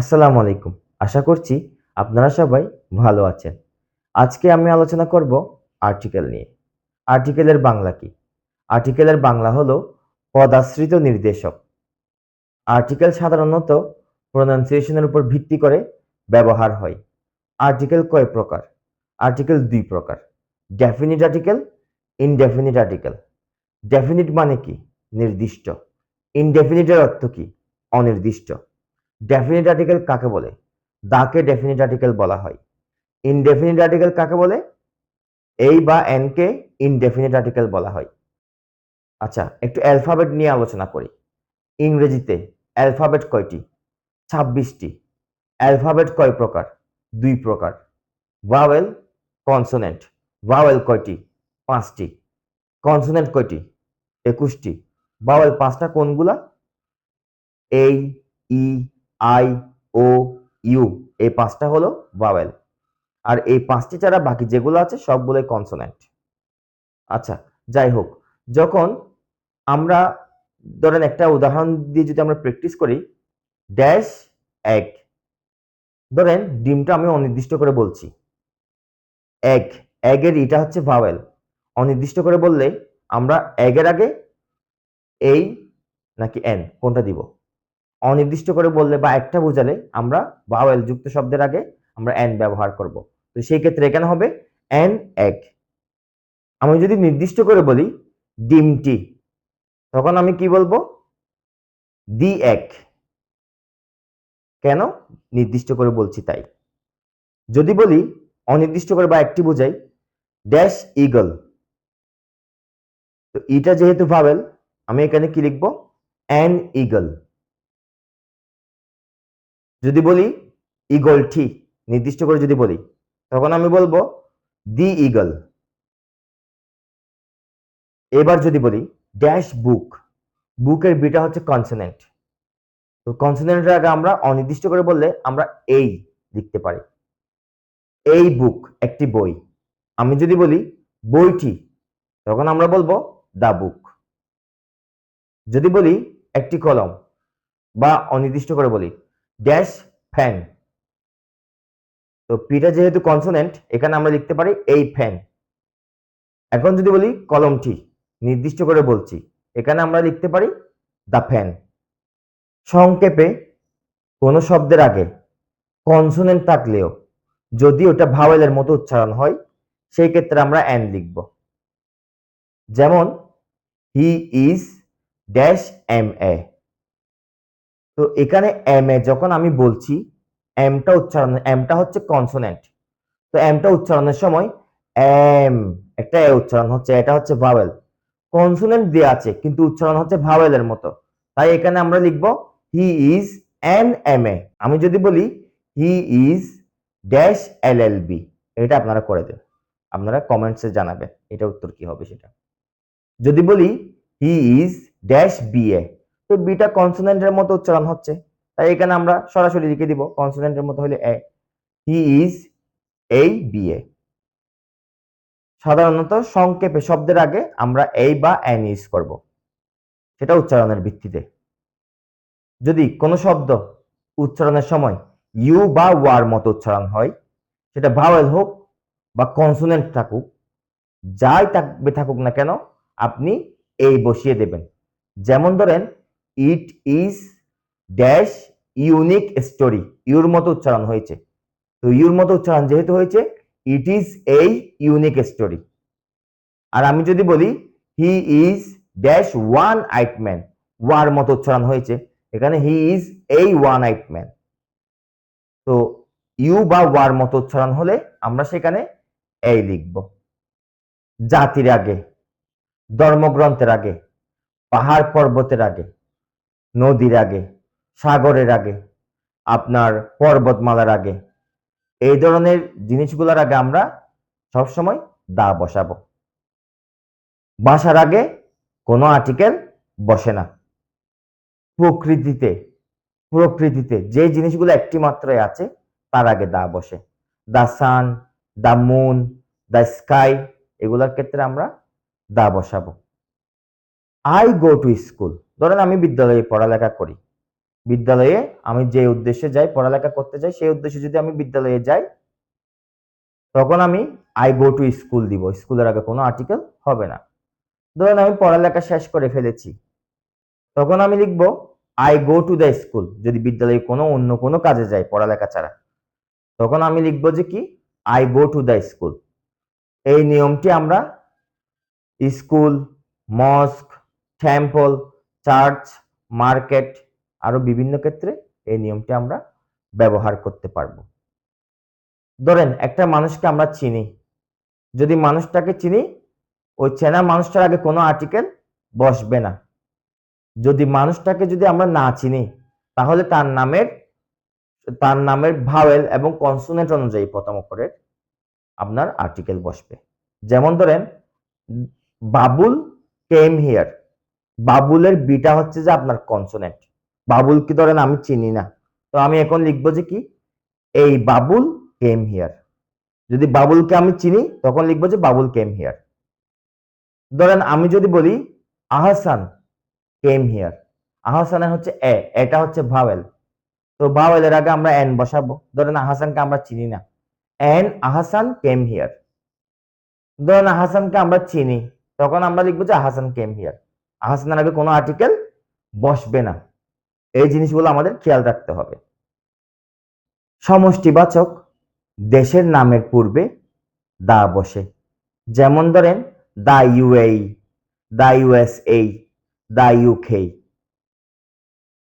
আসসালামু আলাইকুম। আশা করছি আপনারা সবাই ভালো আছেন। আজকে আমি আলোচনা করব আর্টিকেল নিয়ে। আর্টিকেলের বাংলা কি? আর্টিকেলের বাংলা হলো পদাশ্রিত নির্দেশক। আর্টিকেল সাধারণত প্রনাউন্সিয়েশনের উপর ভিত্তি করে ব্যবহার হয়। আর্টিকেল কয় প্রকার? আর্টিকেল ২ প্রকার। Definite article, indefinite article. Definite মানে কি? নির্দিষ্ট। ইনডেফিনিটের অর্থ কি? অনির্দিষ্ট। ডেফিনিট আর্টিকেল কাকে বলে? দাকে ডেফিনিট আর্টিকেল বলা হয়। ইনডেফিনিট আর্টিকেল কাকে বলে? এই বা এন কে ইনডেফিনিট আর্টিকেল বলা হয়। আচ্ছা, একটু অ্যালফাবেট নিয়ে আলোচনা করি। ইংরেজিতে অ্যালফাবেট কয়টি? ২৬টি। অ্যালফাবেট কয় প্রকার? ২ প্রকার। Vowel, consonant. ভাওয়েল কয়টি? ৫টি। কনসোনেন্ট কয়টি? ২১টি। ভাওয়েল ৫টা কোনগুলা? এই, ই, আই, ও, ইউ, এই ৫টা হলো ভাওয়েল। আর এই ৫টি ছাড়া বাকি যেগুলো আছে সবগুলোই কনসোনেন্ট। আচ্ছা, যাই হোক, যখন আমরা ধরেন একটা উদাহরণ দিয়ে যদি আমরা প্র্যাকটিস করি, ড্যাশ এগ। ধরেন ডিমটা আমি অনির্দিষ্ট করে বলছি এগ। এগের এটা হচ্ছে ভাওয়েল। অনির্দিষ্ট করে বললে আমরা এগের আগে এই নাকি এন কোনটা দিব? অনির্দিষ্ট করে বললে বা একটা বোঝালে আমরা ভাওয়েল যুক্ত শব্দের আগে আমরা এন ব্যবহার করব। তো সেই ক্ষেত্রে এখানে হবে এন এগ। আমি যদি নির্দিষ্ট করে বলি ডিমটি, তখন আমি কি বলবো? দি এগ। কেন? নির্দিষ্ট করে বলছি তাই। যদি বলি অনির্দিষ্ট করে বা একটি বোঝাই ড্যাশ ইগল, তো এটা যেহেতু ভাবেল আমি এখানে কি লিখবো? An eagle. যদি বলি ইগলটি, নির্দিষ্ট করে যদি বলি তখন আমি বলবো দি ইগল। এবার যদি বলি ড্যাশ বুক, বুকের বিটা হচ্ছে কনসোনেন্ট, তো কনসোনেন্টের আগে আমরা অনির্দিষ্ট করে বললে আমরা এই লিখতে পারি। এই বুক একটি বই। আমি যদি বলি বইটি, তখন আমরা বলবো দা বুক। যদি বলি একটি কলম বা অনির্দিষ্ট করে বলি ড্যাশ ফ্যান, তো পিটা যেহেতু কনসোনেন্ট এখানে আমরা লিখতে পারি এই ফ্যান। এখন যদি বলি কলমটি, নির্দিষ্ট করে বলছি, এখানে আমরা লিখতে পারি দা ফ্যান। সংক্ষেপে কোনো শব্দের আগে কনসোনেন্ট থাকলেও যদি ওটা ভাওয়েলের মতো উচ্চারণ হয় সেই ক্ষেত্রে আমরা এন লিখব। যেমন হি ইজ ড্যাশ এম এ, তো এখানে এম এ যখন আমি বলছি এমটা উচ্চারণ, এমটা হচ্ছে কনসোনেন্ট, তো এমটা উচ্চারণের সময় এম একটা এ উচ্চারণ হচ্ছে, এটা হচ্ছে ভাওয়েল। কনসোনেন্ট দেয়া আছে কিন্তু উচ্চারণ হচ্ছে ভাওয়েলের মতো, তাই এখানে আমরা লিখব he is N M A. আমি যদি বলি he is dash L L B, এটা আপনারা করে দেন, আপনারা কমেন্টসে জানাবেন এটা উত্তর কি হবে সেটা। যদি বলি he is dash B A, তো বিটা কনসোনেন্টের মতো উচ্চারণ হচ্ছে, তাই এখানে আমরা সরাসরি লিখে দিব কনসোনেন্টের মতো হলে এ, হি ইজ এই বি এ। সাধারণত সংক্ষেপে শব্দের আগে আমরা এই বা এন ইউজ করব, সেটা উচ্চারণের ভিত্তিতে। যদি কোনো শব্দ উচ্চারণের সময় ইউ বা ওয়ার মতো উচ্চারণ হয়, সেটা ভাওয়েল হোক বা কনসোনেন্ট থাকুক, যাই থাকুক না কেন আপনি এই বসিয়ে দেবেন। যেমন ধরেন it is dash unique story, ইউর মতো উচ্চারণ হয়েছে, তো ইউর মতো উচ্চারণ যেহেতু হয়েছে ইট ইজ এই ইউনিক স্টোরি। আর আমি যদি বলি he is dash one eight man, ওয়ার মতো উচ্চারণ হয়েছে, এখানে হি ইজ এই ওয়ান আইট ম্যান। তো ইউ বা ওয়ার মতো উচ্চারণ হলে আমরা সেখানে এই লিখব। জাতির আগে, ধর্মগ্রন্থের আগে, পাহাড় পর্বতের আগে, নদীর আগে, সাগরের আগে, আপনার পর্বতমালার আগে, এই ধরনের জিনিসগুলোর আগে আমরা সবসময় দা বসাবো। বাসার আগে কোনো আর্টিকেল বসে না। প্রকৃতিতে, প্রকৃতিতে যে জিনিসগুলো একটি মাত্রায় আছে তার আগে দা বসে। দা সান, দা মুন, দা স্কাই, এগুলোর ক্ষেত্রে আমরা দা বসাবো। আই গো টু স্কুল, ধরেন আমি বিদ্যালয়ে পড়ালেখা করি, বিদ্যালয়ে আমি যে উদ্দেশ্যে যাই, পড়ালেখা করতে যাই, সেই উদ্দেশ্যে যদি আমি বিদ্যালয়ে যাই, তখন আমি আই গো টু স্কুল দিব। স্কুলের আগে কোনো আর্টিকেল হবে না। ধরেন আমি পড়ালেখা শেষ করে ফেলেছি, তখন আমি লিখব I go to the school. যদি বিদ্যালয়ে অন্য কোনো কাজে যাই পড়ালেখা ছাড়া, তখন আমি লিখব যে কি, I go to the school. এই নিয়মটি আমরা স্কুল, মস্ক, টেম্পল, চার্চ, মার্কেট আরো বিভিন্ন ক্ষেত্রে এই নিয়মটি আমরা ব্যবহার করতে পারবো। ধরেন একটা মানুষকে আমরা চিনি, যদি মানুষটাকে চিনি, ওই চেনা মানুষটার আগে কোনো আর্টিকেল বসবে না। যদি মানুষটাকে আমরা না চিনি, তাহলে তার নামের ভাওয়েল এবং কনসোনেন্ট অনুযায়ী প্রথম অক্ষরের আপনার আর্টিকেল বসবে। যেমন ধরেন বাবুল কেম হিয়ার, বাবুলের বিটা হচ্ছে যে আপনার কনসোনেন্ট। বাবুলকে ধরেন আমি চিনি না, তো আমি এখন লিখবো যে কি, এই বাবুল কেম হিয়ার। যদি বাবুলকে আমি চিনি, তখন লিখবো যে বাবুল কেম হিয়ার। ধরেন আমি যদি বলি আহসান কেম হিয়ার, আহসানের হচ্ছে এটা হচ্ছে ভাওয়েল, তো ভাওয়েলের আগে আমরা এন বসাবো। ধরেন আহসানকে আমরা চিনি না, এন আহসান কেম হিয়ার। ধরেন আহসানকে আমরা চিনি, তখন আমরা লিখবো যে আহসান কেম হিয়ার। আহসানের আগে কোনো আর্টিকেল বসবে না। এই জিনিসগুলো আমাদের খেয়াল রাখতে হবে। সমষ্টিবাচক দেশের নামের পূর্বে দা বসে। যেমন ধরেন দা ইউএই, দা ইউএসএ, দা ইউকে।